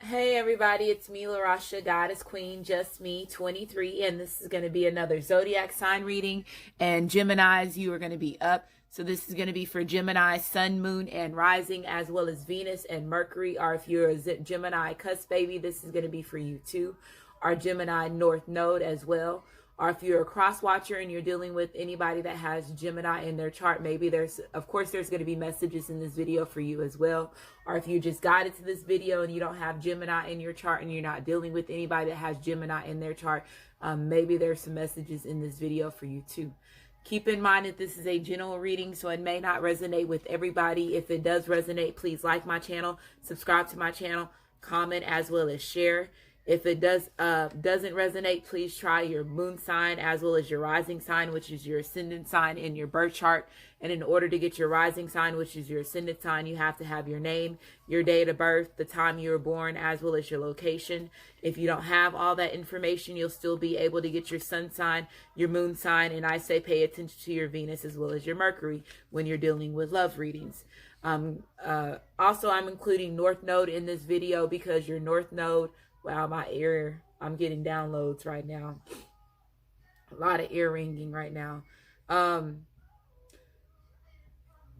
Hey everybody, it's me, LaRasha, Goddess Queen, just me, 23, and this is going to be another zodiac sign reading. And Geminis, you are going to be up. So this is going to be for Gemini, Sun, Moon, and Rising, as well as Venus and Mercury. Or if you're a Gemini cusp baby, this is going to be for you too. Our Gemini North Node as well. Or if you're a cross watcher and you're dealing with anybody that has Gemini in their chart, maybe there's going to be messages in this video for you as well. Or if you just got into this video and you don't have Gemini in your chart and you're not dealing with anybody that has Gemini in their chart, maybe there's some messages in this video for you too. Keep in mind that this is a general reading, so it may not resonate with everybody. If it does resonate, please like my channel, subscribe to my channel, comment, as well as share. If it doesn't resonate, please try your moon sign as well as your rising sign, which is your ascendant sign in your birth chart. And in order to get your rising sign, which is your ascendant sign, you have to have your name, your date of birth, the time you were born, as well as your location. If you don't have all that information, you'll still be able to get your sun sign, your moon sign, and I say pay attention to your Venus as well as your Mercury when you're dealing with love readings. Also, I'm including North Node in this video because your North Node, wow, my ear, I'm getting downloads right now. A lot of ear ringing right now.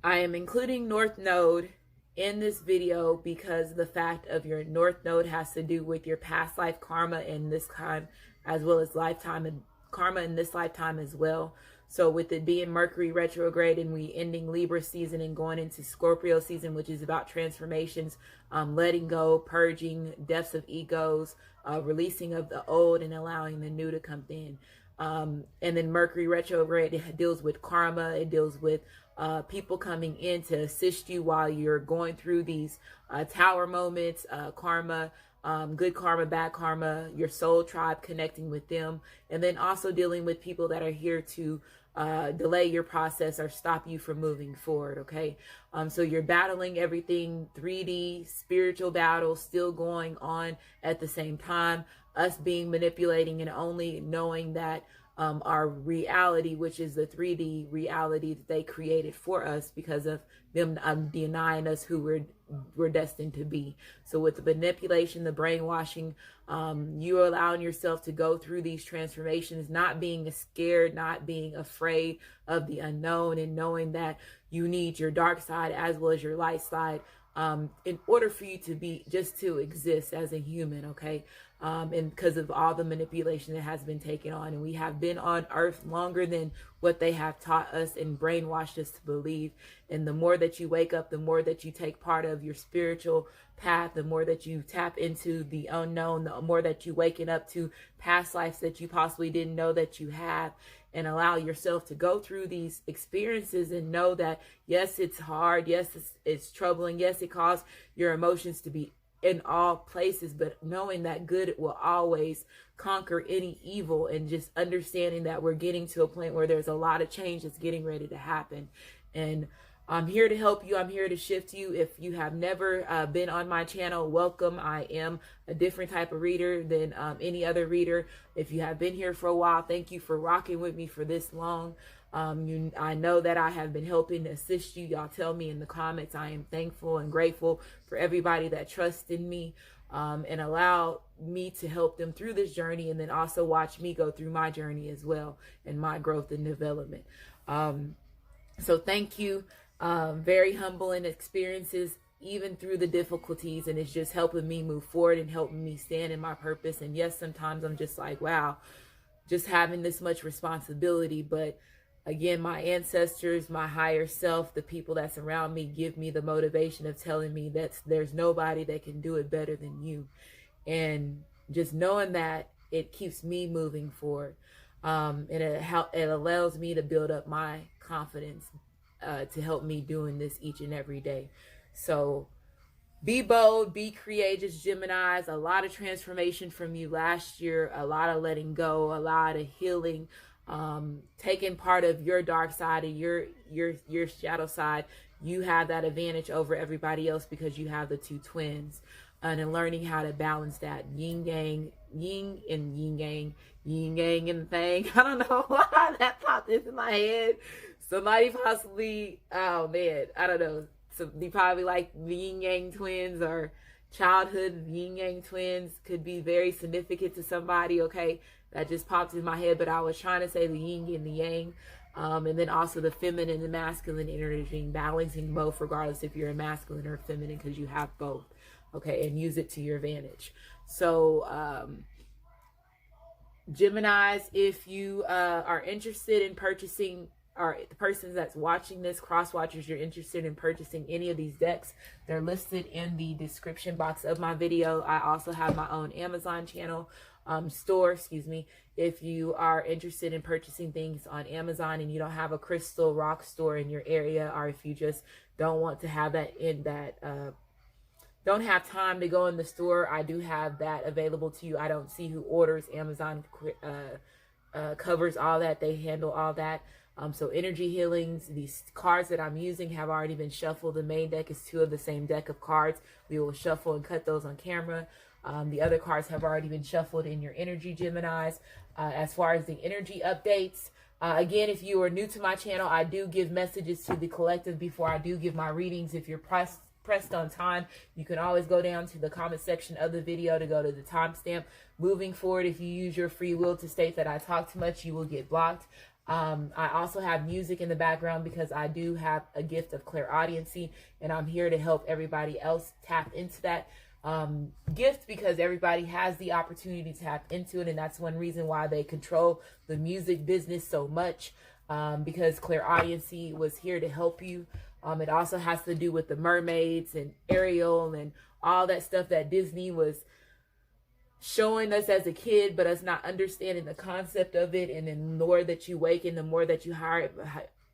I am including North Node in this video because the fact of your North Node has to do with your past life karma in this time, as well as lifetime and karma in this lifetime as well. So with it being Mercury retrograde and we ending Libra season and going into Scorpio season, which is about transformations, letting go, purging, deaths of egos, releasing of the old and allowing the new to come in. And then Mercury retrograde, it deals with karma. It deals with people coming in to assist you while you're going through these tower moments, karma, good karma, bad karma, your soul tribe, connecting with them, and then also dealing with people that are here to delay your process or stop you from moving forward. Okay, so you're battling everything, 3D spiritual battle still going on at the same time, us being manipulating and only knowing that our reality, which is the 3D reality that they created for us because of them denying us who we're destined to be. So with the manipulation, the brainwashing, you're allowing yourself to go through these transformations, not being scared, not being afraid of the unknown, and knowing that you need your dark side as well as your light side in order for you to be, just to exist as a human, okay? And because of all the manipulation that has been taken on, and we have been on earth longer than what they have taught us and brainwashed us to believe. And the more that you wake up, the more that you take part of your spiritual path, the more that you tap into the unknown, the more that you waken up to past lives that you possibly didn't know that you have, and allow yourself to go through these experiences and know that, yes, it's hard. Yes, it's troubling. Yes, it caused your emotions to be in all places, but knowing that good will always conquer any evil, and just understanding that we're getting to a point where there's a lot of change that's getting ready to happen. And I'm here to help you. I'm here to shift you. If you have never been on my channel, welcome. I am a different type of reader than any other reader. If you have been here for a while, thank you for rocking with me for this long. I know that I have been helping to assist you. Y'all tell me in the comments. I am thankful and grateful for everybody that trusts in me and allow me to help them through this journey, and then also watch me go through my journey as well and my growth and development. So thank you. Very humbling experiences, even through the difficulties, and it's just helping me move forward and helping me stand in my purpose. And yes, sometimes I'm just like, wow, just having this much responsibility, but again, my ancestors, my higher self, the people that surround me give me the motivation of telling me that there's nobody that can do it better than you. And just knowing that, it keeps me moving forward. And it allows me to build up my confidence to help me doing this each and every day. So be bold, be courageous, Geminis. A lot of transformation from you last year, a lot of letting go, a lot of healing, taking part of your dark side and your shadow side. You have that advantage over everybody else because you have the two twins, and then learning how to balance that yin yang, yin and yin yang and thing. I don't know why that popped into my head. Somebody possibly, oh man, I don't know. So they probably like the yin yang twins or childhood yin yang twins could be very significant to somebody, okay? That just popped in my head, but I was trying to say the yin and the yang. And then also the feminine and the masculine energy, balancing both regardless if you're a masculine or feminine, because you have both, okay? And use it to your advantage. So Geminis, if you are interested in purchasing, or the person that's watching this, cross watchers, you're interested in purchasing any of these decks, they're listed in the description box of my video. I also have my own Amazon channel, store, if you are interested in purchasing things on Amazon and you don't have a crystal rock store in your area, or if you just don't want to have that in that, don't have time to go in the store, I do have that available to you. I don't see who orders. Amazon covers all that. They handle all that. So energy healings, these cards that I'm using have already been shuffled. The main deck is 2 of the same deck of cards. We will shuffle and cut those on camera. The other cards have already been shuffled in your energy, Geminis. As far as the energy updates, again, if you are new to my channel, I do give messages to the collective before I do give my readings. If you're pressed on time, you can always go down to the comment section of the video to go to the timestamp. Moving forward, if you use your free will to state that I talk too much, you will get blocked. I also have music in the background because I do have a gift of clairaudiency, and I'm here to help everybody else tap into that gift, because everybody has the opportunity to tap into it, and that's one reason why they control the music business so much, because clairaudiency was here to help you. It also has to do with the mermaids and Ariel and all that stuff that Disney was showing us as a kid, but us not understanding the concept of it. And then the more that you awaken, the more that you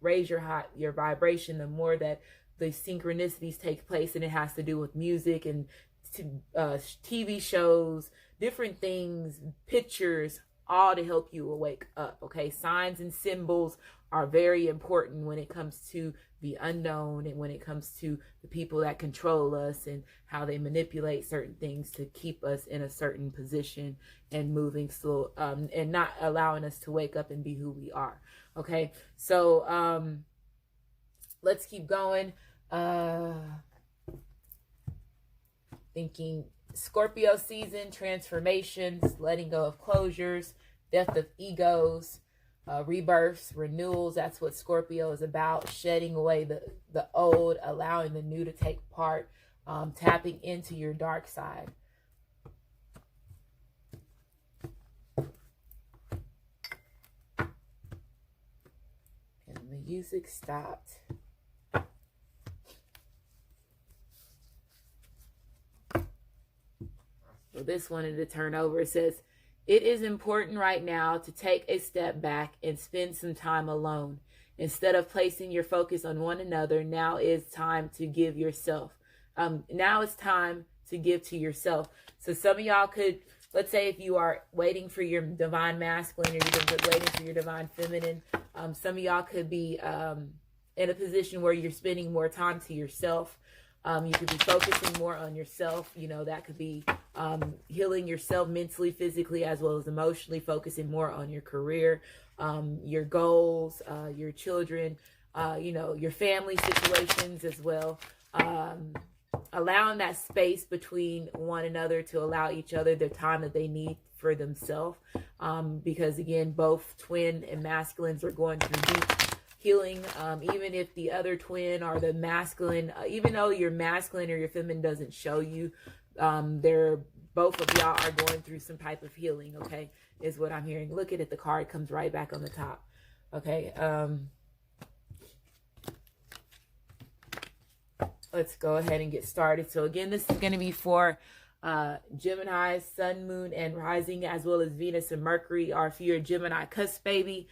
raise your vibration, the more that the synchronicities take place. And it has to do with music and TV shows, different things, pictures, all to help you wake up. Okay, signs and symbols are very important when it comes to the unknown and when it comes to the people that control us and how they manipulate certain things to keep us in a certain position and moving slow, and not allowing us to wake up and be who we are. Okay, so let's keep going. Thinking Scorpio season, transformations, letting go of closures, death of egos, rebirths, renewals. That's what Scorpio is about. Shedding away the old, allowing the new to take part, tapping into your dark side. And the music stopped. So this wanted to turn over. It says, it is important right now to take a step back and spend some time alone. Instead of placing your focus on one another, now is time to give yourself. Now it's time to give to yourself. So some of y'all could, let's say if you are waiting for your divine masculine or you're waiting for your divine feminine, some of y'all could be in a position where you're spending more time to yourself. You could be focusing more on yourself. You know, that could be healing yourself mentally, physically, as well as emotionally, focusing more on your career, your goals, your children, you know, your family situations as well. Allowing that space between one another to allow each other the time that they need for themselves. Because again, both twin and masculines are going through deep healing, even if the other twin or the masculine, even though your masculine or your feminine doesn't show you, both of y'all are going through some type of healing, okay, is what I'm hearing. Look at it, the card comes right back on the top, okay. Let's go ahead and get started. So again, this is going to be for Gemini, Sun, Moon, and Rising, as well as Venus and Mercury, or if you're a Gemini cusp baby,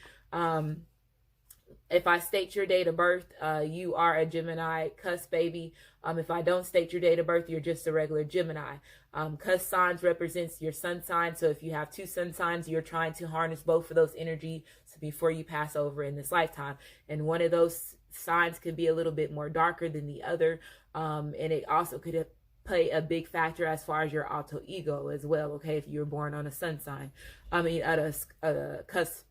if I state your date of birth, you are a Gemini cusp baby. If I don't state your date of birth, you're just a regular Gemini. Cusp signs represents your sun sign. So if you have 2 sun signs, you're trying to harness both of those energies before you pass over in this lifetime. And one of those signs could be a little bit more darker than the other. And it also could play a big factor as far as your alter ego as well. Okay, if you were born on a sun sign, at a cusp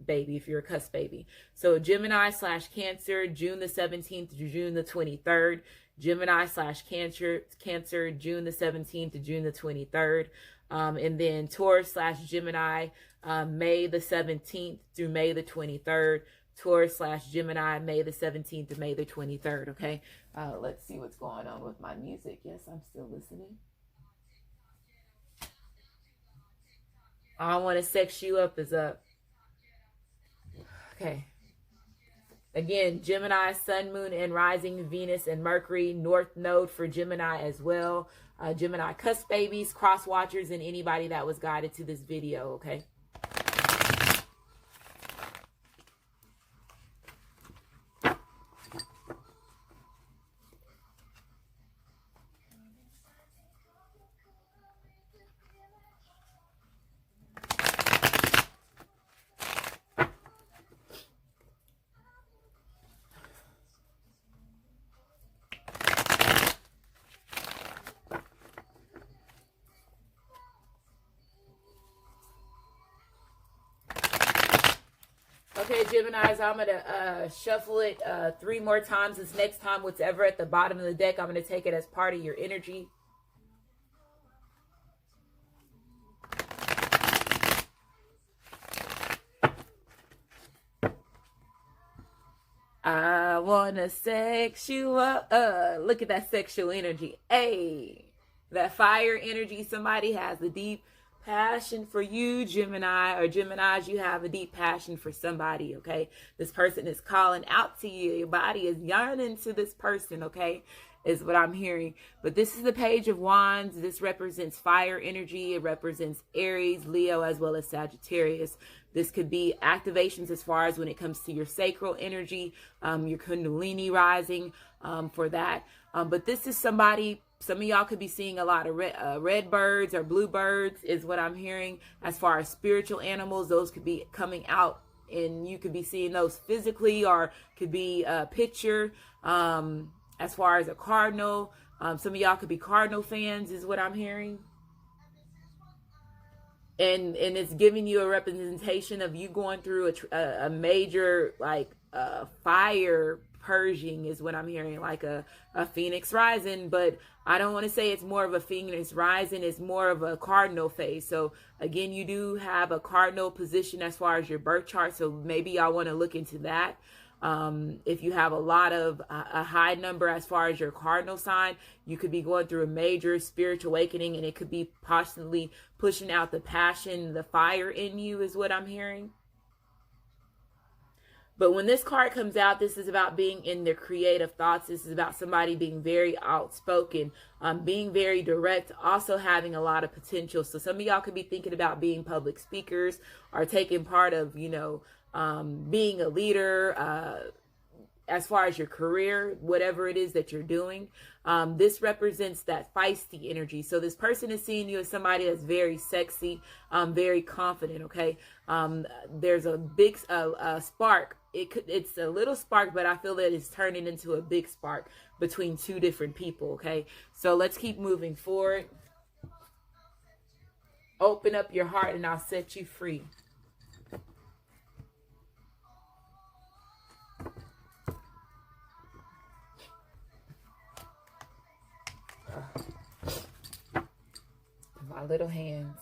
baby, if you're a cusp baby. So Gemini / Cancer, June the 17th to June the 23rd. Gemini / Cancer, June the 17th to June the 23rd. And then Taurus / Gemini, May the 17th through May the 23rd. Taurus / Gemini, May the 17th to May the 23rd. Okay. Let's see what's going on with my music. Yes, I'm still listening. I want to sex you up is up. Okay. Again, Gemini, Sun, Moon, and Rising, Venus, and Mercury, North Node for Gemini as well. Gemini cusp babies, cross watchers, and anybody that was guided to this video, okay? Okay, Geminis, I'm going to shuffle it 3 more times. This next time, whatever at the bottom of the deck, I'm going to take it as part of your energy. I want to sex you up. Look at that sexual energy. Hey, that fire energy. Somebody has a deep passion for you, Gemini, or Geminis, you have a deep passion for somebody, okay? This person is calling out to you. Your body is yearning to this person, okay? Is what I'm hearing. But this is the Page of Wands. This represents fire energy. It represents Aries, Leo, as well as Sagittarius. This could be activations as far as when it comes to your sacral energy, your Kundalini rising for that. But this is somebody, some of y'all could be seeing a lot of red birds or blue birds is what I'm hearing. As far as spiritual animals, those could be coming out and you could be seeing those physically, or could be a picture. As far as a cardinal, some of y'all could be cardinal fans is what I'm hearing. And it's giving you a representation of you going through a major fire purging is what I'm hearing, like a phoenix rising. But I don't want to say it's more of a phoenix rising, it's more of a cardinal phase. So again, you do have a cardinal position as far as your birth chart, so maybe y'all want to look into that. If you have a high number as far as your cardinal sign, you could be going through a major spiritual awakening, and it could be possibly pushing out the passion, the fire in you is what I'm hearing. But when this card comes out, this is about being in their creative thoughts. This is about somebody being very outspoken, being very direct, also having a lot of potential. So some of y'all could be thinking about being public speakers or taking part of, being a leader, as far as your career, whatever it is that you're doing. This represents that feisty energy. So this person is seeing you as somebody that's very sexy, very confident, okay? There's a big spark. It's a little spark, but I feel that it's turning into a big spark between two different people, okay? So let's keep moving forward. Open up your heart and I'll set you free. My little hands.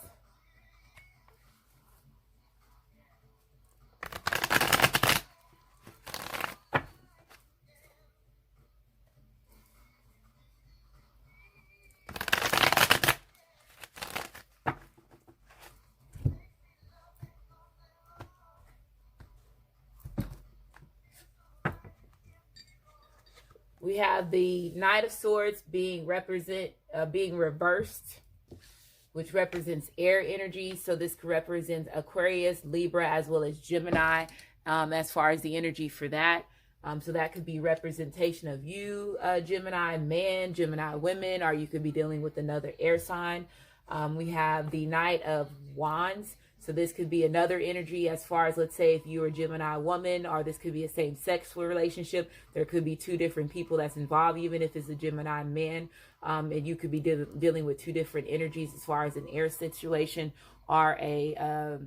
We have the Knight of Swords being reversed, which represents air energy. So this represents Aquarius, Libra, as well as Gemini, as far as the energy for that. So that could be representation of you, Gemini men, Gemini women, or you could be dealing with another air sign. We have the Knight of Wands. So this could be another energy as far as, let's say, if you're a Gemini woman, or this could be a same-sex relationship. There could be two different people that's involved, even if it's a Gemini man. And you could be dealing with two different energies as far as an air situation or a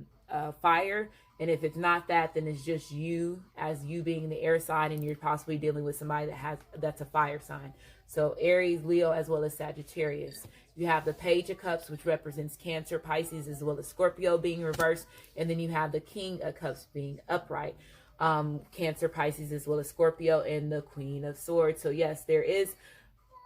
fire And if it's not that, then it's just you, as you being the air sign, and you're possibly dealing with somebody that's a fire sign. So Aries, Leo, as well as Sagittarius. You have the Page of Cups, which represents Cancer, Pisces, as well as Scorpio being reversed. And then you have the King of Cups being upright. Cancer, Pisces, as well as Scorpio, and the Queen of Swords. So yes, there is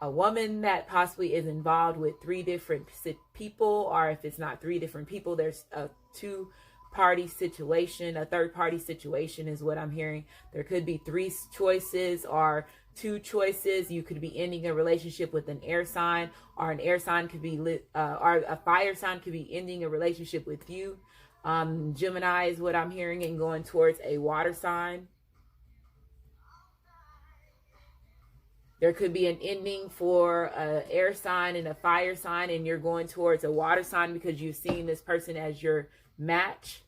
a woman that possibly is involved with three different people, or if it's not three different people, there's a two-party situation, a third-party situation is what I'm hearing. There could be three choices or two choices. You could be ending a relationship with an air sign, or an air sign could be or a fire sign could be ending a relationship with you. Gemini is what I'm hearing, and going towards a water sign. There could be an ending for an air sign and a fire sign, and you're going towards a water sign because you've seen this person as your match.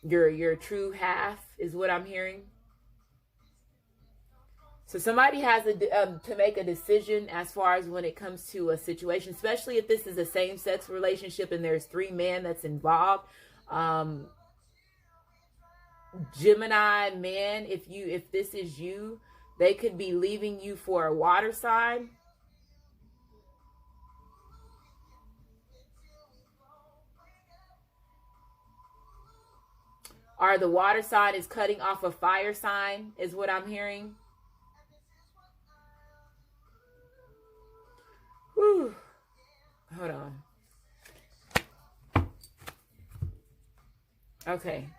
Your true half is what I'm hearing. So somebody has to make a decision as far as when it comes to a situation, especially if this is a same-sex relationship and there's three men that's involved. Gemini man, if this is you, they could be leaving you for a water sign. Or the water sign is cutting off a fire sign, is what I'm hearing. Whew. Hold on. Okay.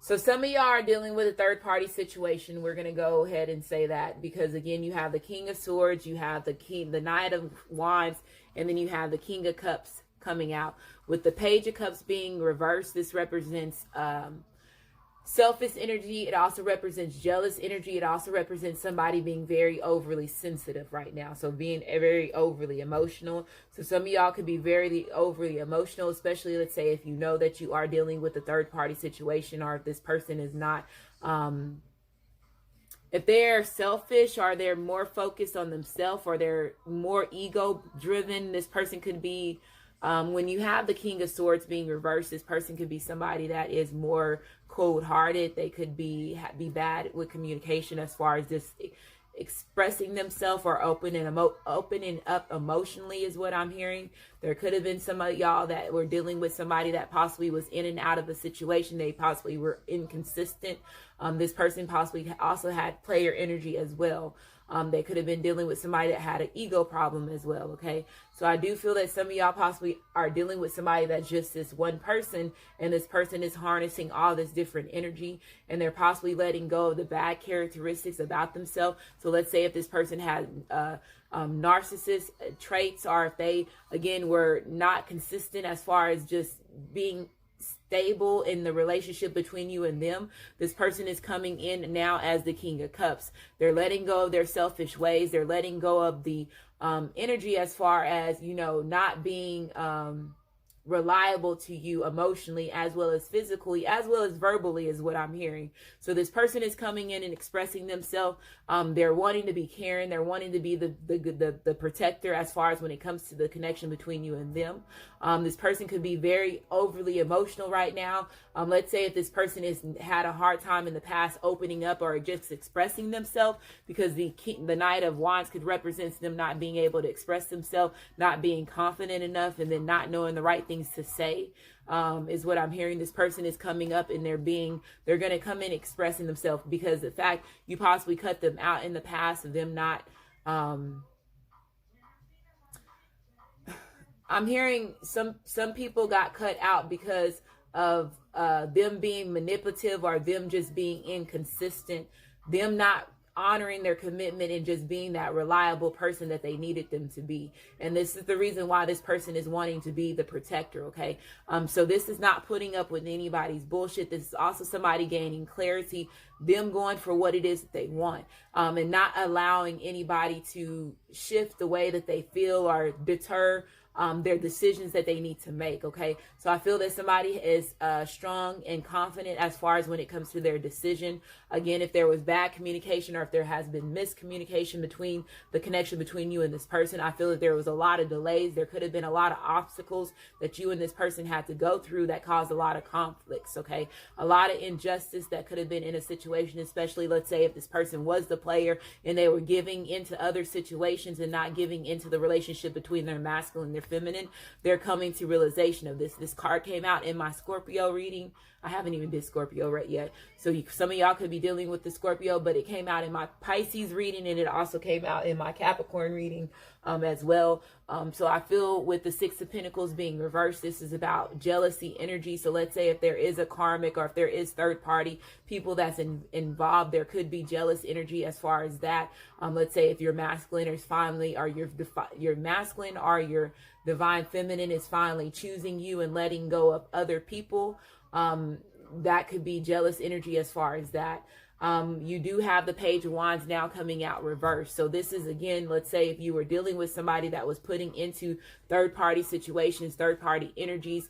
So some of y'all are dealing with a third-party situation. We're going to go ahead and say that because, again, you have the King of Swords, you have the Knight of Wands, and then you have the King of Cups coming out. With the Page of Cups being reversed, this represents selfish energy. It also represents jealous energy. It also represents somebody being very overly sensitive right now. So being very overly emotional. So some of y'all could be very overly emotional, especially, let's say, if you know that you are dealing with a third party situation, or if this person is not, if they're selfish, or they're more focused on themselves, or they're more ego driven, this person could be, when you have the King of Swords being reversed, this person could be somebody that is more cold-hearted. They could be bad with communication as far as just expressing themselves, or opening up emotionally is what I'm hearing. There could have been some of y'all that were dealing with somebody that possibly was in and out of a situation. They possibly were inconsistent. This person possibly also had player energy as well. They could have been dealing with somebody that had an ego problem as well, okay? So I do feel that some of y'all possibly are dealing with somebody that's just this one person, and this person is harnessing all this different energy, and they're possibly letting go of the bad characteristics about themselves. So let's say if this person had narcissist traits, or if they, again, were not consistent as far as just being stable in the relationship between you and them, this person is coming in now as the King of Cups. They're letting go of their selfish ways. They're letting go of the energy as far as, you know, not being reliable to you emotionally, as well as physically, as well as verbally, is what I'm hearing. So this person is coming in and expressing themselves. They're wanting to be caring. They're wanting to be the protector as far as when it comes to the connection between you and them. This person could be very overly emotional right now. Let's say if this person has had a hard time in the past opening up or just expressing themselves, because the Knight of Wands could represent them not being able to express themselves, not being confident enough, and then not knowing the right things to say, is what I'm hearing. This person is coming up and they're going to come in expressing themselves, because the fact you possibly cut them out in the past of them not, I'm hearing some people got cut out because of them being manipulative, or them just being inconsistent, them not honoring their commitment and just being that reliable person that they needed them to be. And this is the reason why this person is wanting to be the protector, okay? So this is not putting up with anybody's bullshit. This is also somebody gaining clarity, them going for what it is that they want, and not allowing anybody to shift the way that they feel or deter their decisions that they need to make. Okay, so I feel that somebody is strong and confident as far as when it comes to their decision. Again, if there was bad communication or if there has been miscommunication between the connection between you and this person, I feel that there was a lot of delays. There could have been a lot of obstacles that you and this person had to go through that caused a lot of conflicts. Okay, a lot of injustice that could have been in a situation, especially let's say if this person was the player and they were giving into other situations and not giving into the relationship between their masculine and their feminine. They're coming to realization of this. This card came out in my Scorpio reading. I haven't even did Scorpio right yet. So some of y'all could be dealing with the Scorpio, but it came out in my Pisces reading and it also came out in my Capricorn reading as well. So I feel with the Six of Pentacles being reversed, this is about jealousy energy. So let's say if there is a karmic or if there is third party people that's involved, there could be jealous energy as far as that. Let's say if your masculine is finally, or your masculine or your divine feminine is finally choosing you and letting go of other people. That could be jealous energy as far as that. You do have the Page of Wands now coming out reversed. So this is, again, let's say if you were dealing with somebody that was putting into third-party situations, third-party energies,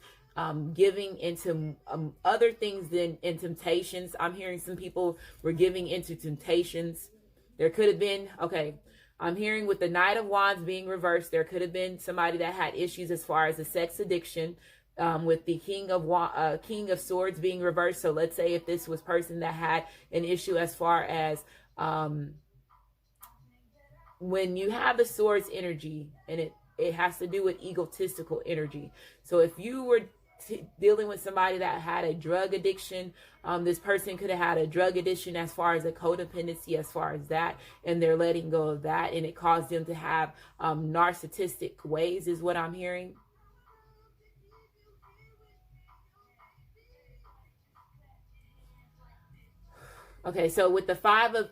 giving into other things than in temptations. I'm hearing some people were giving into temptations. There could have been, okay, I'm hearing with the Knight of Wands being reversed, there could have been somebody that had issues as far as a sex addiction. With the King of Swords being reversed. So let's say if this was person that had an issue as far as when you have the Swords energy, and it has to do with egotistical energy. So if you were dealing with somebody that had a drug addiction, this person could have had a drug addiction as far as a codependency, as far as that, and they're letting go of that, and it caused them to have narcissistic ways is what I'm hearing. Okay, so with the Five of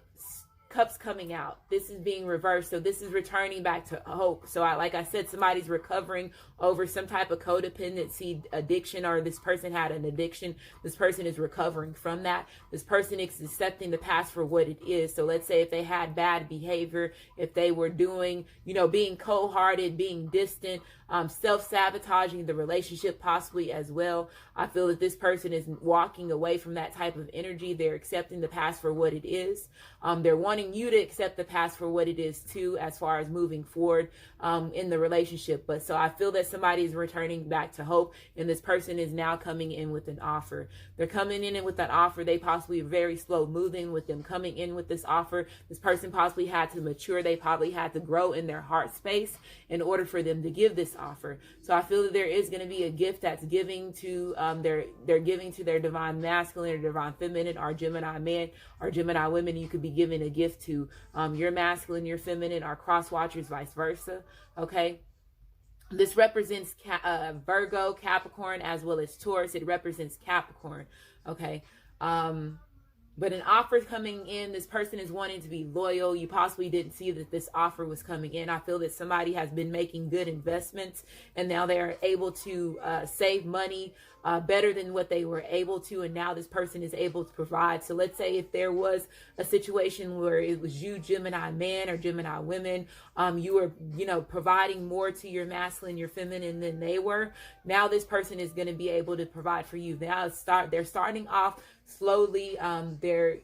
Cups coming out, this is being reversed. So this is returning back to hope. So like I said, somebody's recovering over some type of codependency addiction, or this person had an addiction. This person is recovering from that. This person is accepting the past for what it is. So let's say if they had bad behavior, if they were doing, being cold-hearted, being distant, self-sabotaging the relationship possibly as well. I feel that this person is walking away from that type of energy. They're accepting the past for what it is. They're wanting you to accept the past for what it is too, as far as moving forward in the relationship. But so I feel that somebody is returning back to hope, and this person is now coming in with an offer. They're coming in with that offer. They possibly are very slow moving with them coming in with this offer. This person possibly had to mature. They probably had to grow in their heart space in order for them to give this offer. So I feel that there is going to be a gift that's giving to they're giving to their divine masculine or divine feminine, or Gemini man or Gemini women. You could be giving a gift to your masculine, your feminine, or cross watchers, vice versa. Okay. This represents Virgo, Capricorn, as well as Taurus. It represents Capricorn. Okay. But an offer coming in, this person is wanting to be loyal. You possibly didn't see that this offer was coming in. I feel that somebody has been making good investments, and now they're able to save money better than what they were able to, and now this person is able to provide. So let's say if there was a situation where it was you, Gemini man or Gemini women, you were, providing more to your masculine, your feminine than they were. Now this person is going to be able to provide for you. Now they're starting off slowly. They're,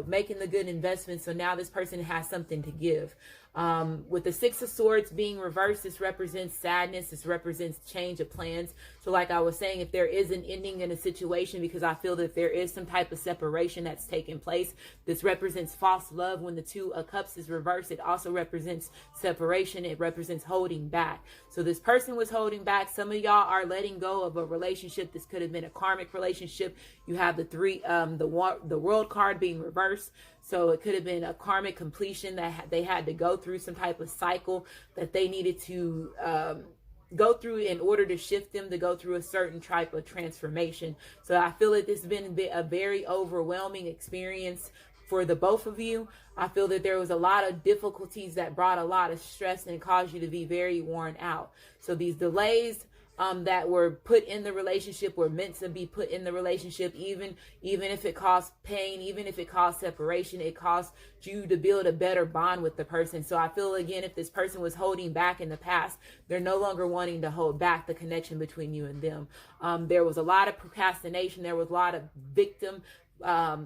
making the good investment. So now this person has something to give. With the Six of Swords being reversed, this represents sadness. This represents change of plans. So like I was saying, if there is an ending in a situation, because I feel that there is some type of separation that's taking place, this represents false love. When the Two of Cups is reversed, it also represents separation. It represents holding back. So this person was holding back. Some of y'all are letting go of a relationship. This could have been a karmic relationship. You have the World card being reversed. So it could have been a karmic completion that they had to go through, some type of cycle that they needed to go through in order to shift them to go through a certain type of transformation. So I feel that this has been a very overwhelming experience for the both of you. I feel that there was a lot of difficulties that brought a lot of stress and caused you to be very worn out. So these delays that were put in the relationship, were meant to be put in the relationship, even if it caused pain, even if it caused separation, it caused you to build a better bond with the person. So I feel, again, if this person was holding back in the past, they're no longer wanting to hold back the connection between you and them. There was a lot of procrastination. There was a lot of victim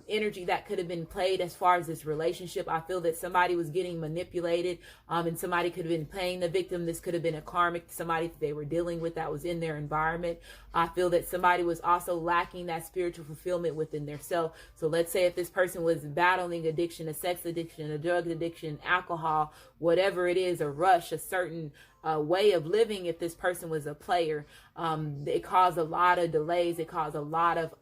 energy that could have been played as far as this relationship. I feel that somebody was getting manipulated, and somebody could have been playing the victim. This could have been a karmic, somebody that they were dealing with that was in their environment. I feel that somebody was also lacking that spiritual fulfillment within their self. So let's say if this person was battling addiction, a sex addiction, a drug addiction, alcohol, whatever it is, a rush, a certain way of living, if this person was a player, it caused a lot of delays. It caused a lot of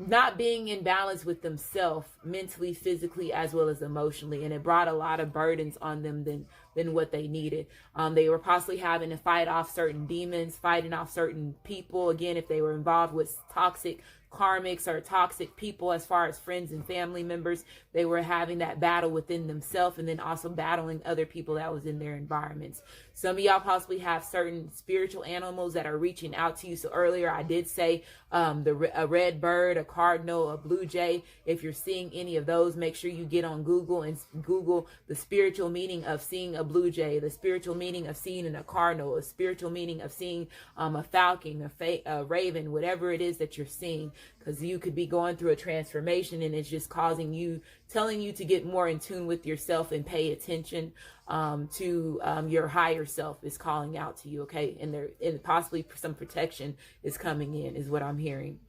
not being in balance with themselves mentally, physically, as well as emotionally. And it brought a lot of burdens on them than what they needed. They were possibly having to fight off certain demons, fighting off certain people. Again, if they were involved with toxic karmics or toxic people as far as friends and family members, they were having that battle within themselves, and then also battling other people that was in their environments. Some of y'all possibly have certain spiritual animals that are reaching out to you. So earlier I did say a red bird, a cardinal, a blue jay. If you're seeing any of those, make sure you get on Google and Google the spiritual meaning of seeing a blue jay, the spiritual meaning of seeing a cardinal, a spiritual meaning of seeing a falcon, a raven, whatever it is that you're seeing. Because you could be going through a transformation, and it's just causing you, telling you to get more in tune with yourself and pay attention to your higher self is calling out to you, okay? And possibly some protection is coming in, is what I'm hearing.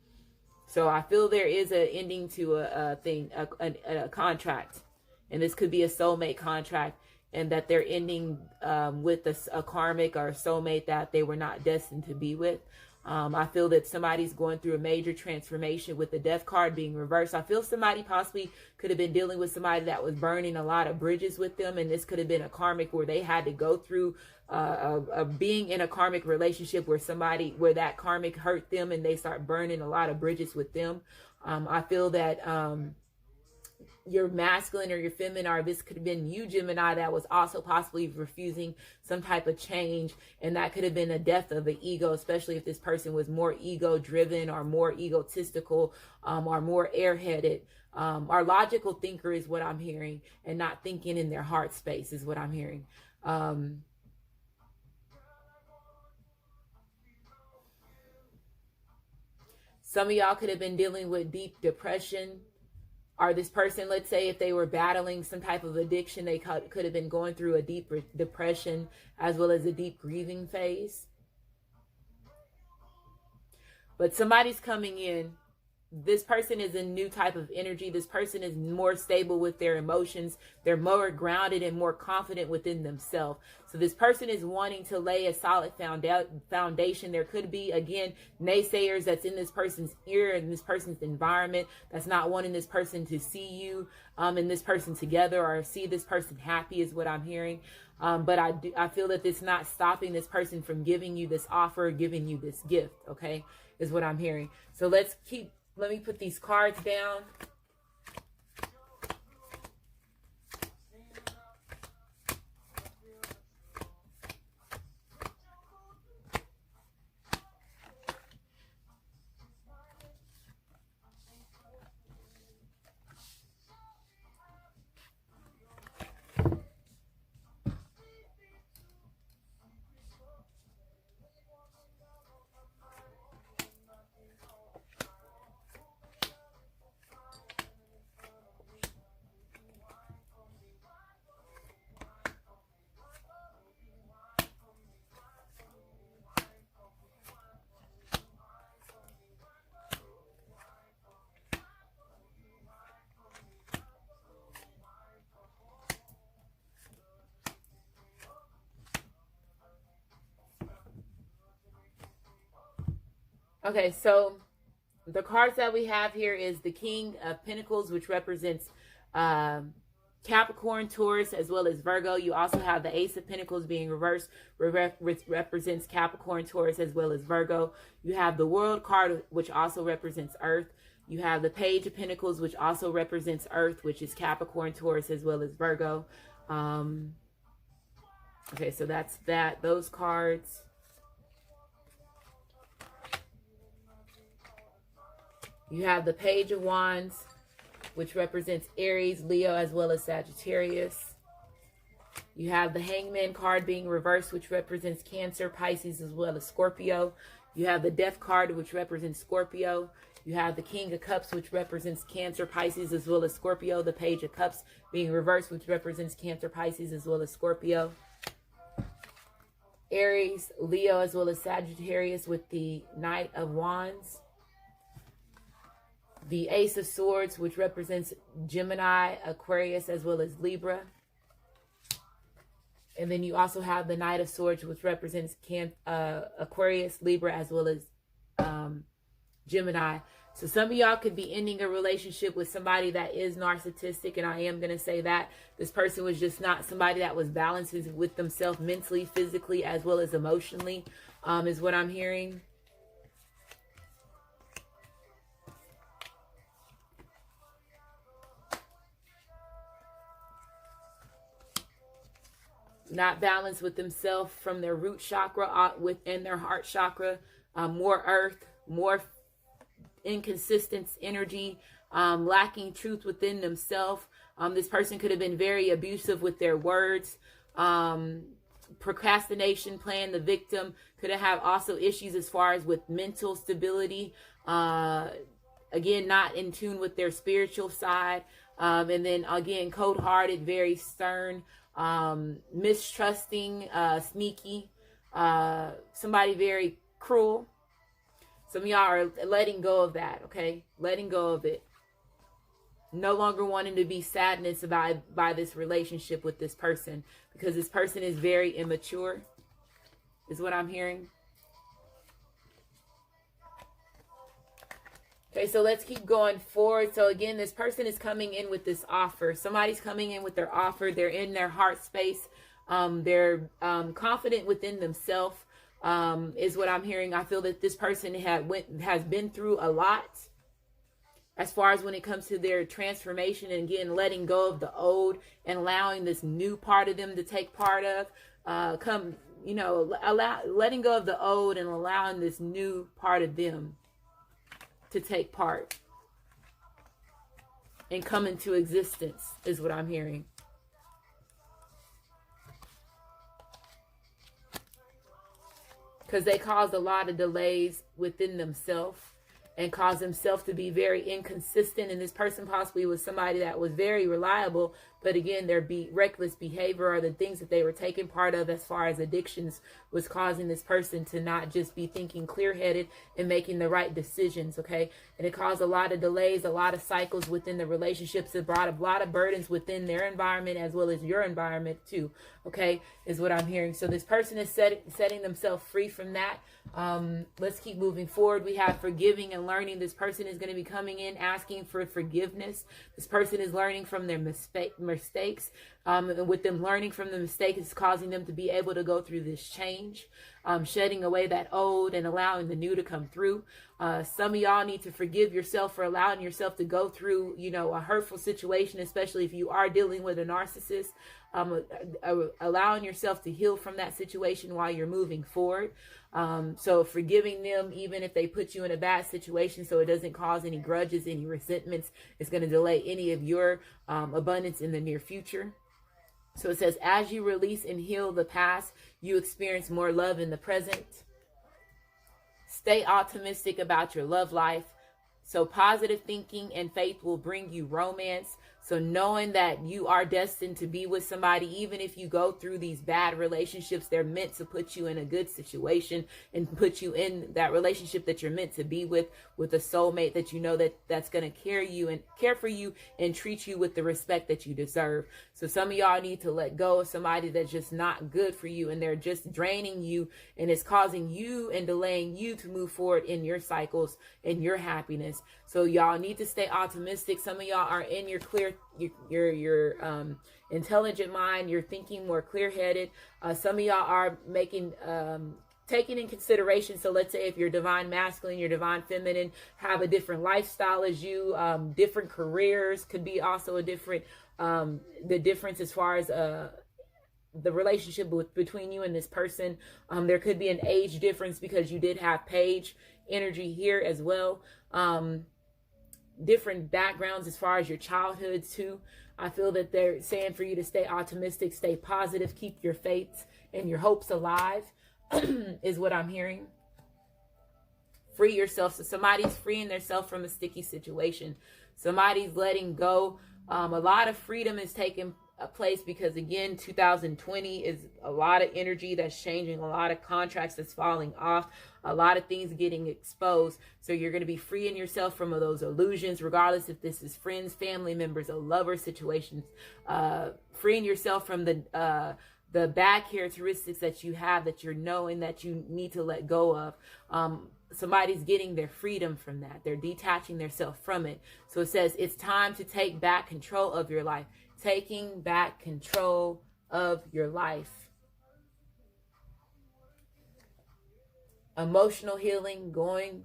So I feel there is an ending to a contract, and this could be a soulmate contract, and that they're ending with a karmic or a soulmate that they were not destined to be with. I feel that somebody's going through a major transformation with the death card being reversed. I feel somebody possibly could have been dealing with somebody that was burning a lot of bridges with them. And this could have been a karmic where they had to go through being in a karmic relationship where that karmic hurt them and they start burning a lot of bridges with them. I feel that your masculine or your feminine, or this could have been you, Gemini, that was also possibly refusing some type of change, and that could have been a death of the ego, especially if this person was more ego driven or more egotistical, or more airheaded. Our logical thinker is what I'm hearing, and not thinking in their heart space is what I'm hearing. Some of y'all could have been dealing with deep depression. Or this person, let's say if they were battling some type of addiction, they could have been going through a deep depression as well as a deep grieving phase. But somebody's coming in. This person is a new type of energy. This person is more stable with their emotions. They're more grounded and more confident within themselves. So this person is wanting to lay a solid foundation. There could be, again, naysayers that's in this person's ear and this person's environment that's not wanting this person to see you and this person together, or see this person happy, is what I'm hearing. But I feel that it's not stopping this person from giving you this offer, giving you this gift, okay, is what I'm hearing. So let me put these cards down. Okay, so the cards that we have here is the King of Pentacles, which represents Capricorn, Taurus, as well as Virgo. You also have the Ace of Pentacles being reversed, which represents Capricorn, Taurus, as well as Virgo. You have the World card, which also represents Earth. You have the Page of Pentacles, which also represents Earth, which is Capricorn, Taurus, as well as Virgo. Okay, so that's that. Those cards. You have the Page of Wands, which represents Aries, Leo, as well as Sagittarius. You have the Hangman card being reversed, which represents Cancer, Pisces, as well as Scorpio. You have the Death card, which represents Scorpio. You have the King of Cups, which represents Cancer, Pisces, as well as Scorpio. The Page of Cups being reversed, which represents Cancer, Pisces, as well as Scorpio. Aries, Leo, as well as Sagittarius with the Knight of Wands. The Ace of Swords, which represents Gemini, Aquarius, as well as Libra. And then you also have the Knight of Swords, which represents Aquarius, Libra, as well as Gemini. So some of y'all could be ending a relationship with somebody that is narcissistic, and I am going to say that this person was just not somebody that was balancing with themselves mentally, physically, as well as emotionally, is what I'm hearing. Not balanced with themselves from their root chakra within their heart chakra. More earth, more inconsistent energy, lacking truth within themselves. This person could have been very abusive with their words. Procrastination, playing the victim. Could have also issues as far as with mental stability. Again, not in tune with their spiritual side. And then again, cold-hearted, very stern, mistrusting, sneaky, somebody very cruel. Some of y'all are letting go of that, okay? Letting go of it. No longer wanting to be sadness by this relationship with this person, because this person is very immature, is what I'm hearing. Okay, so let's keep going forward. So again, this person is coming in with this offer. Somebody's coming in with their offer. They're in their heart space. They're confident within themselves, is what I'm hearing. I feel that this person has been through a lot as far as when it comes to their transformation, and again, letting go of the old and allowing this new part of them to take part of. Letting go of the old and allowing this new part of them to take part and come into existence, is what I'm hearing. Because they caused a lot of delays within themselves and caused themselves to be very inconsistent. And this person possibly was somebody that was very reliable, but again, their reckless behavior or the things that they were taking part of as far as addictions was causing this person to not just be thinking clear-headed and making the right decisions, okay? And it caused a lot of delays, a lot of cycles within the relationships. It brought a lot of burdens within their environment as well as your environment too, okay, is what I'm hearing. So this person is setting themselves free from that. Let's keep moving forward. We have forgiving and learning. This person is going to be coming in asking for forgiveness. This person is learning from their mistakes. And with them learning from the mistake, it's causing them to be able to go through this change, shedding away that old and allowing the new to come through. Some of y'all need to forgive yourself for allowing yourself to go through, a hurtful situation, especially if you are dealing with a narcissist. Allowing yourself to heal from that situation while you're moving forward. So forgiving them, even if they put you in a bad situation, so it doesn't cause any grudges, any resentments. It's going to delay any of your abundance in the near future. So it says, as you release and heal the past, you experience more love in the present. Stay optimistic about your love life. So positive thinking and faith will bring you romance. So knowing that you are destined to be with somebody, even if you go through these bad relationships, they're meant to put you in a good situation and put you in that relationship that you're meant to be with a soulmate that you know that's going to care for you and treat you with the respect that you deserve. So some of y'all need to let go of somebody that's just not good for you, and they're just draining you, and it's causing you and delaying you to move forward in your cycles and your happiness. So y'all need to stay optimistic. Some of y'all are in your your intelligent mind. You're thinking more clear-headed. Some of y'all are taking in consideration. So let's say if you're divine masculine, you're divine feminine, have a different lifestyle as you, different careers could be also a different, the difference as far as the relationship between you and this person. There could be an age difference because you did have page energy here as well. Different backgrounds as far as your childhood too. I feel that they're saying for you to stay optimistic, stay positive, keep your faith and your hopes alive is what I'm hearing. Free yourself. So somebody's freeing themselves from a sticky situation. Somebody's letting go. A lot of freedom is taking place because, again, 2020 is a lot of energy that's changing, a lot of contracts that's falling off, a lot of things getting exposed. So you're going to be freeing yourself from those illusions, regardless if this is friends, family members, or lover situations. Freeing yourself from the bad characteristics that you have, that you're knowing that you need to let go of. Somebody's getting their freedom from that. They're detaching themselves from it. So it says it's time to take back control of your life. Taking back control of your life. Emotional healing, going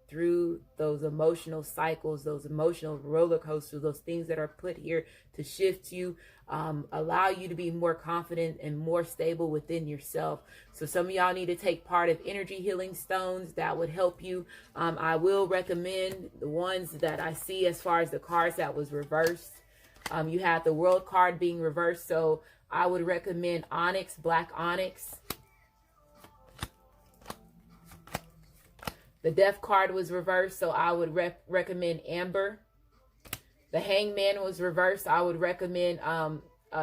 through those emotional cycles, those emotional roller coasters, those things that are put here to shift you, allow you to be more confident and more stable within yourself. So some of y'all need to take part of energy healing stones that would help you. I will recommend the ones that I see as far as the cards that was reversed. You had the World card being reversed, so I would recommend onyx, black onyx. The Death card was reversed, so I would recommend amber. The Hangman was reversed. I would recommend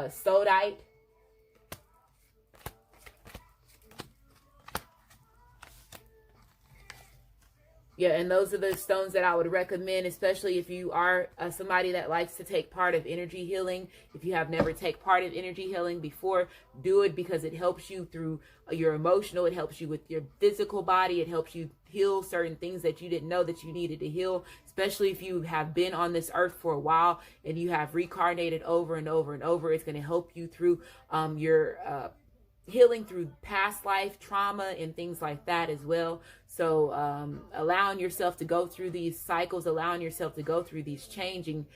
sodite. Yeah, and those are the stones that I would recommend, especially if you are somebody that likes to take part of energy healing. If you have never taken part of energy healing before, do it because it helps you through your emotional. It helps you with your physical body. It helps you heal certain things that you didn't know that you needed to heal, especially if you have been on this earth for a while and you have reincarnated over and over and over. It's going to help you through your healing through past life trauma and things like that as well. So allowing yourself to go through these cycles, allowing yourself to go through these changing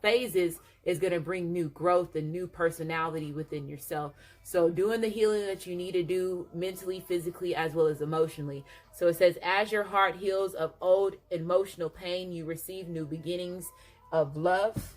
phases is going to bring new growth and new personality within yourself. So doing the healing that you need to do mentally, physically, as well as emotionally. So it says, as your heart heals of old emotional pain, you receive new beginnings of love.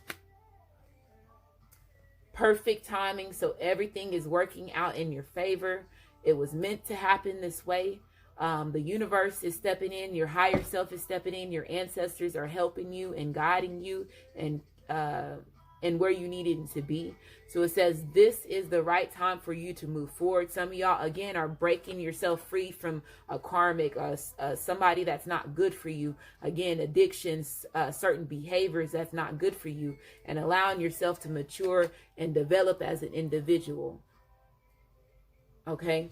Perfect timing, so everything is working out in your favor. It was meant to happen this way. The universe is stepping in, your higher self is stepping in, your ancestors are helping you and guiding you and where you needed to be. So it says this is the right time for you to move forward. Some of y'all again are breaking yourself free from a karmic, somebody that's not good for you. Again, addictions, certain behaviors that's not good for you, and allowing yourself to mature and develop as an individual. Okay.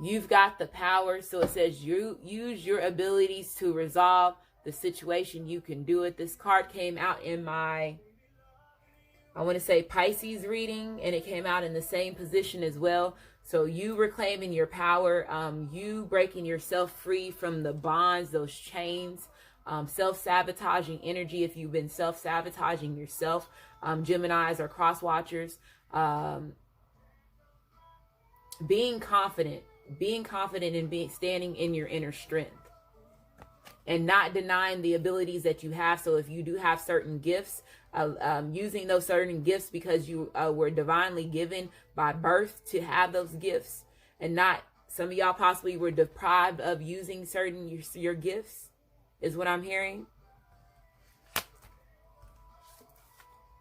You've got the power. So it says you use your abilities to resolve the situation. You can do it. This card came out in my, I want to say Pisces reading, and it came out in the same position as well. So you reclaiming your power, you breaking yourself free from the bonds, those chains, self-sabotaging energy. If you've been self-sabotaging yourself, Geminis or cross watchers, being confident in standing in your inner strength and not denying the abilities that you have. So if you do have certain gifts, using those certain gifts because you were divinely given by birth to have those gifts, and not, some of y'all possibly were deprived of using certain your gifts, is what I'm hearing.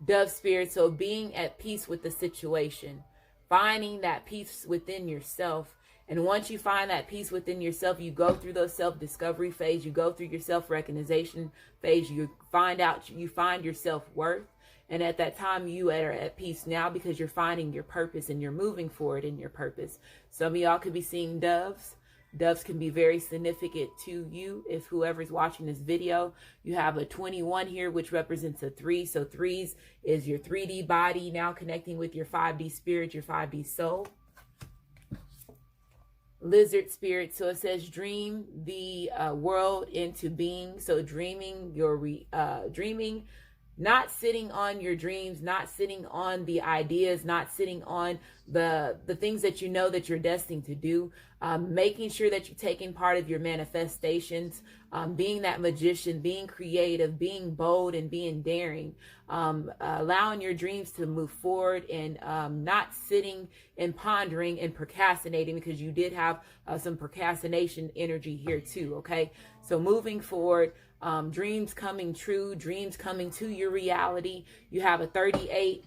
Dove spirit, so being at peace with the situation, finding that peace within yourself. And once you find that peace within yourself, you go through those self-discovery phase, you go through your self-recognition phase, you find your self-worth. And at that time, you are at peace now because you're finding your purpose and you're moving forward in your purpose. Some of y'all could be seeing doves. Doves can be very significant to you if whoever's watching this video. You have a 21 here, which represents a 3. So 3s is your 3D body now connecting with your 5D spirit, your 5D soul. Lizard spirit, so it says dream the world into being. So dreaming not sitting on your dreams, not sitting on the ideas, not sitting on the things that you know that you're destined to do, making sure that you're taking part of your manifestations, being that magician, being creative, being bold, and being daring, allowing your dreams to move forward, and not sitting and pondering and procrastinating, because you did have some procrastination energy here too. Okay, so moving forward, dreams coming true, dreams coming to your reality. You have a 38,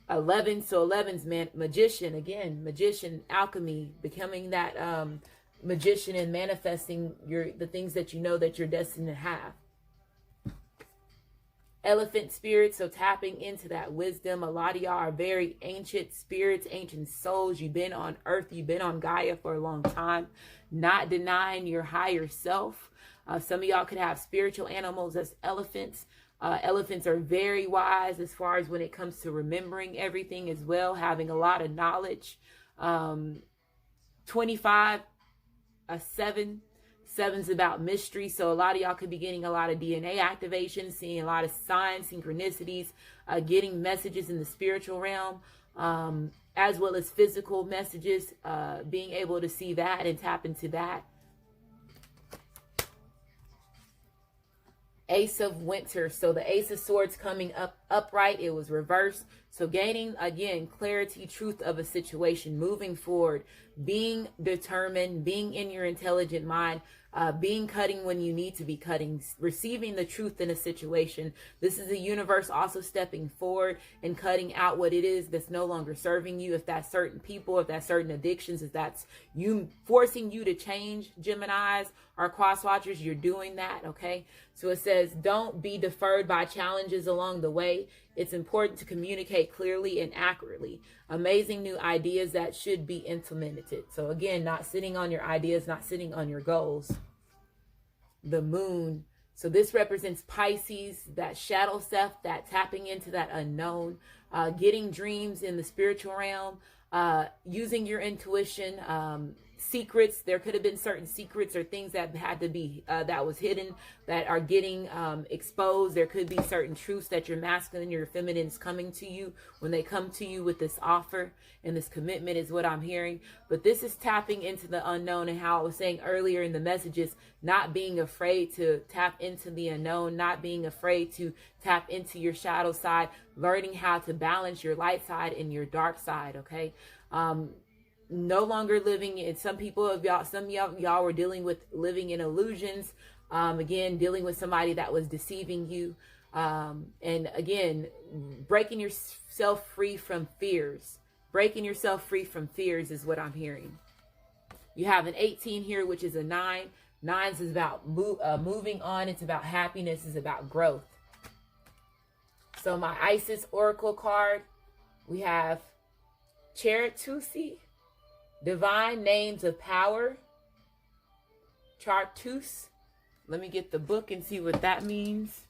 11. So 11's magician, again, magician, alchemy, becoming that magician and manifesting the things that you know that you're destined to have. Elephant spirit, so tapping into that wisdom. A lot of y'all are very ancient spirits, ancient souls. You've been on earth, you've been on Gaia for a long time, not denying your higher self. Some of y'all could have spiritual animals as elephants. Elephants are very wise as far as when it comes to remembering everything as well, having a lot of knowledge. 25, a 7. 7's about mystery. So a lot of y'all could be getting a lot of DNA activation, seeing a lot of signs, synchronicities, getting messages in the spiritual realm, as well as physical messages, being able to see that and tap into that. Ace of Winter. So the Ace of Swords coming up upright. It was reversed. So gaining, again, clarity, truth of a situation, moving forward, being determined, being in your intelligent mind, being cutting when you need to be cutting, receiving the truth in a situation. This is the universe also stepping forward and cutting out what it is that's no longer serving you. If that's certain people, if that's certain addictions, if that's you forcing you to change, Geminis or cross watchers, you're doing that. Okay. So it says, don't be deferred by challenges along the way. It's important to communicate clearly and accurately. Amazing new ideas that should be implemented. So again, not sitting on your ideas, not sitting on your goals. The Moon. So this represents Pisces, that shadow self, that tapping into that unknown, getting dreams in the spiritual realm, using your intuition, secrets. There could have been certain secrets or things that had to be that was hidden that are getting exposed. There could be certain truths that your masculine, your feminine is coming to you when they come to you with this offer and this commitment is what I'm hearing. But this is tapping into the unknown, and how I was saying earlier in the messages, not being afraid to tap into the unknown, not being afraid to tap into your shadow side, learning how to balance your light side and your dark side. Okay. No longer living in, some of y'all were dealing with living in illusions, again, dealing with somebody that was deceiving you, and again, breaking yourself free from fears. Breaking yourself free from fears is what I'm hearing. You have an 18 here, which is a 9. 9s is about moving on. It's about happiness. It's about growth. So my Isis Oracle card, we have Chartusi, Divine Names of Power, Chartus. Let me get the book and see what that means.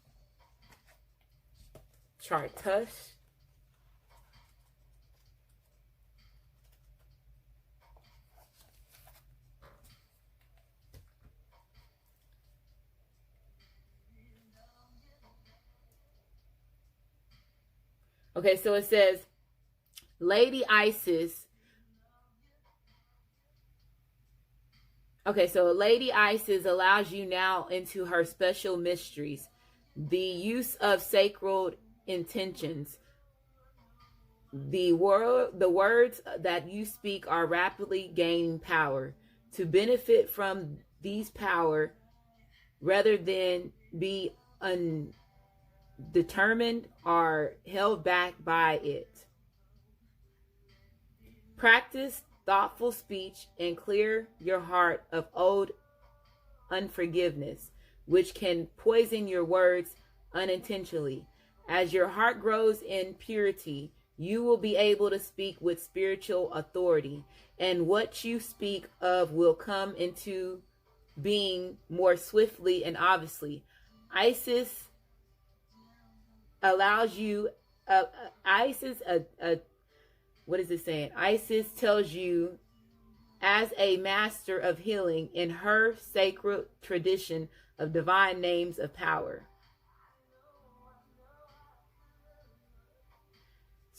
Chartus. Okay, so it says, Lady Isis. Okay, so Lady Isis allows you now into her special mysteries. The use of sacred intentions. The words that you speak are rapidly gaining power. To benefit from these power, rather than be undetermined or held back by it. Practice thoughtful speech and clear your heart of old unforgiveness, which can poison your words unintentionally. As your heart grows in purity, you will be able to speak with spiritual authority, and what you speak of will come into being more swiftly and obviously. Isis allows you, what is it saying? Isis tells you, as a master of healing in her sacred tradition of divine names of power.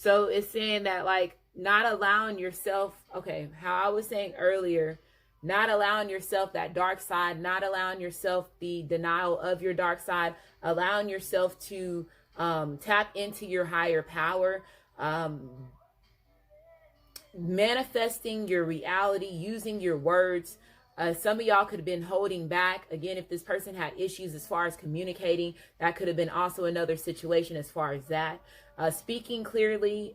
So it's saying that, like, not allowing yourself, okay, how I was saying earlier, not allowing yourself that dark side, not allowing yourself the denial of your dark side, allowing yourself to tap into your higher power, manifesting your reality, using your words. Some of y'all could have been holding back. Again, if this person had issues as far as communicating, that could have been also another situation as far as that. Speaking clearly,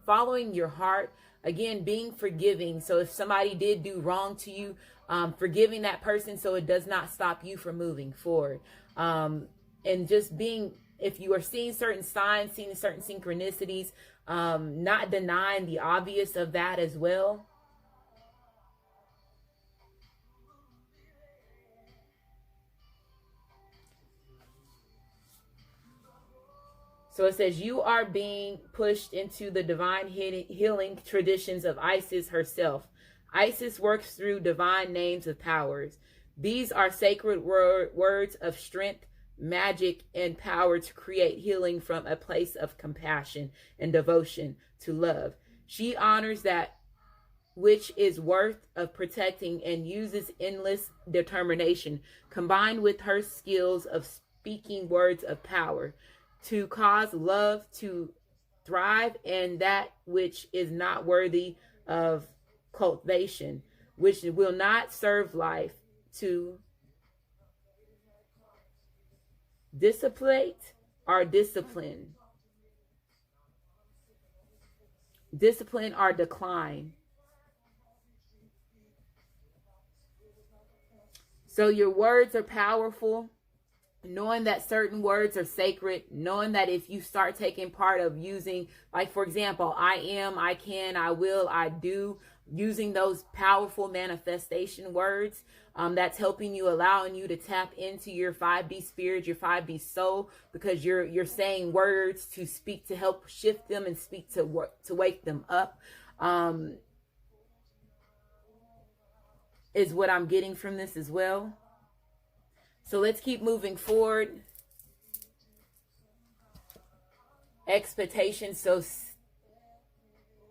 following your heart. Again, being forgiving. So if somebody did do wrong to you, forgiving that person so it does not stop you from moving forward. And just being, if you are seeing certain signs, seeing certain synchronicities, not denying the obvious of that as well. So it says, you are being pushed into the divine healing traditions of Isis herself. Isis works through divine names of powers. These are sacred words of strength, magic, and power to create healing from a place of compassion and devotion to love. She honors that which is worth of protecting and uses endless determination, combined with her skills of speaking words of power, to cause love to thrive, and that which is not worthy of cultivation, which will not serve life, to dissipate or discipline or decline. So your words are powerful. Knowing that certain words are sacred, knowing that if you start taking part of using, like, for example, I am, I can, I will, I do, using those powerful manifestation words, that's helping you, allowing you to tap into your 5D spirit, your 5D soul, because you're saying words to speak, to help shift them and speak to wake them up, is what I'm getting from this as well. So let's keep moving forward. Expectations. So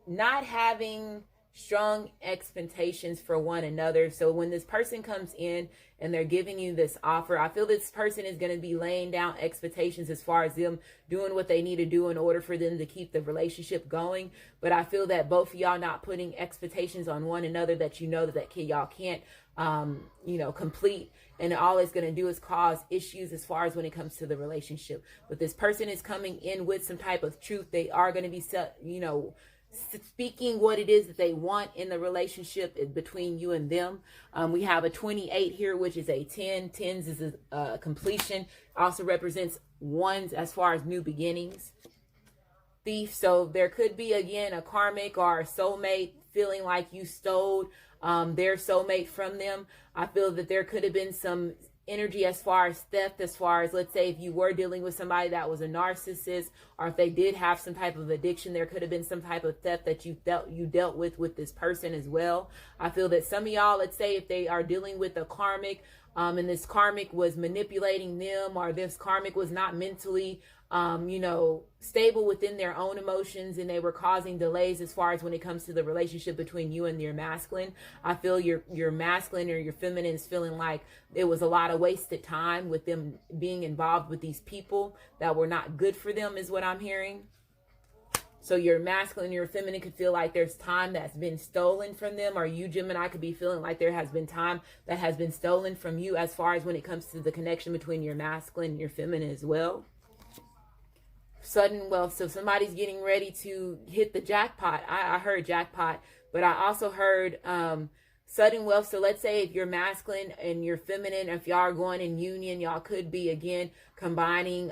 not having strong expectations for one another. So when this person comes in and they're giving you this offer, I feel this person is going to be laying down expectations as far as them doing what they need to do in order for them to keep the relationship going. But I feel that both of y'all not putting expectations on one another that you know that y'all can't complete, and all it's going to do is cause issues as far as when it comes to the relationship. But this person is coming in with some type of truth. They are going to be speaking what it is that they want in the relationship between you and them. We have a 28 here, which is a 10. Tens is a completion. Also represents ones as far as new beginnings. Thief. So there could be, again, a karmic or a soulmate feeling like you stole their soulmate from them. I feel that there could have been some energy as far as theft, as far as, let's say, if you were dealing with somebody that was a narcissist, or if they did have some type of addiction, there could have been some type of theft that you dealt with this person as well. I feel that some of y'all, let's say if they are dealing with a karmic, and this karmic was manipulating them, or this karmic was not mentally stable within their own emotions, and they were causing delays as far as when it comes to the relationship between you and your masculine. I feel your masculine or your feminine is feeling like it was a lot of wasted time with them being involved with these people that were not good for them, is what I'm hearing. So your masculine, your feminine could feel like there's time that's been stolen from them, or you, Gemini, could be feeling like there has been time that has been stolen from you as far as when it comes to the connection between your masculine and your feminine as well. Sudden wealth. So somebody's getting ready to hit the jackpot. I heard jackpot, but I also heard sudden wealth. So let's say if you're masculine and you're feminine, if y'all are going in union, y'all could be, again, combining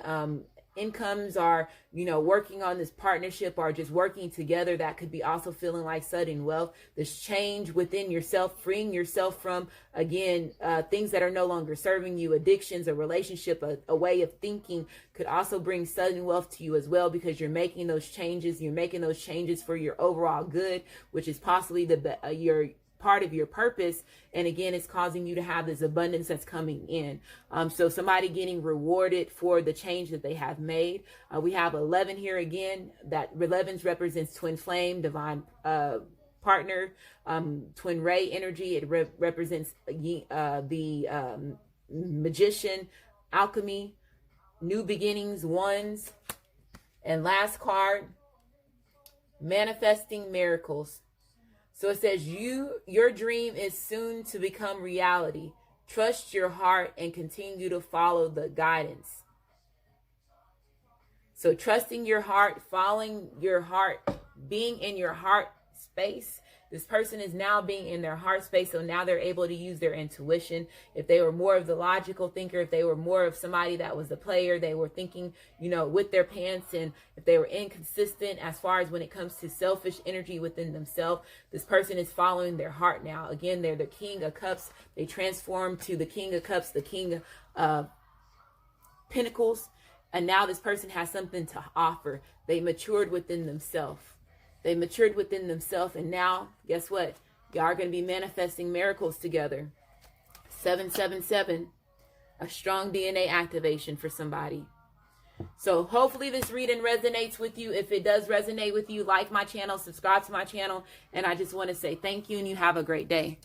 incomes, or working on this partnership, or just working together. That could be also feeling like sudden wealth. This change within yourself, freeing yourself from, again, things that are no longer serving you, addictions, a relationship, a way of thinking, could also bring sudden wealth to you as well, because you're making those changes. You're making those changes for your overall good, which is possibly your part of your purpose. And again, it's causing you to have this abundance that's coming in. So somebody getting rewarded for the change that they have made. We have 11 here again. That 11 represents twin flame, divine partner, twin ray energy. It represents the magician, alchemy, new beginnings, ones. And last card, manifesting miracles. So it says your dream is soon to become reality. Trust your heart and continue to follow the guidance. So trusting your heart, following your heart, being in your heart space. This person is now being in their heart space, so now they're able to use their intuition. If they were more of the logical thinker, if they were more of somebody that was the player, they were thinking, with their pants, and if they were inconsistent as far as when it comes to selfish energy within themselves, this person is following their heart now. Again, they're the King of Cups. They transform to the King of Cups, the King of Pentacles, and now this person has something to offer. They matured within themselves. They matured within themselves, and now, guess what? Y'all are going to be manifesting miracles together. 777, a strong DNA activation for somebody. So hopefully this reading resonates with you. If it does resonate with you, like my channel, subscribe to my channel, and I just want to say thank you, and you have a great day.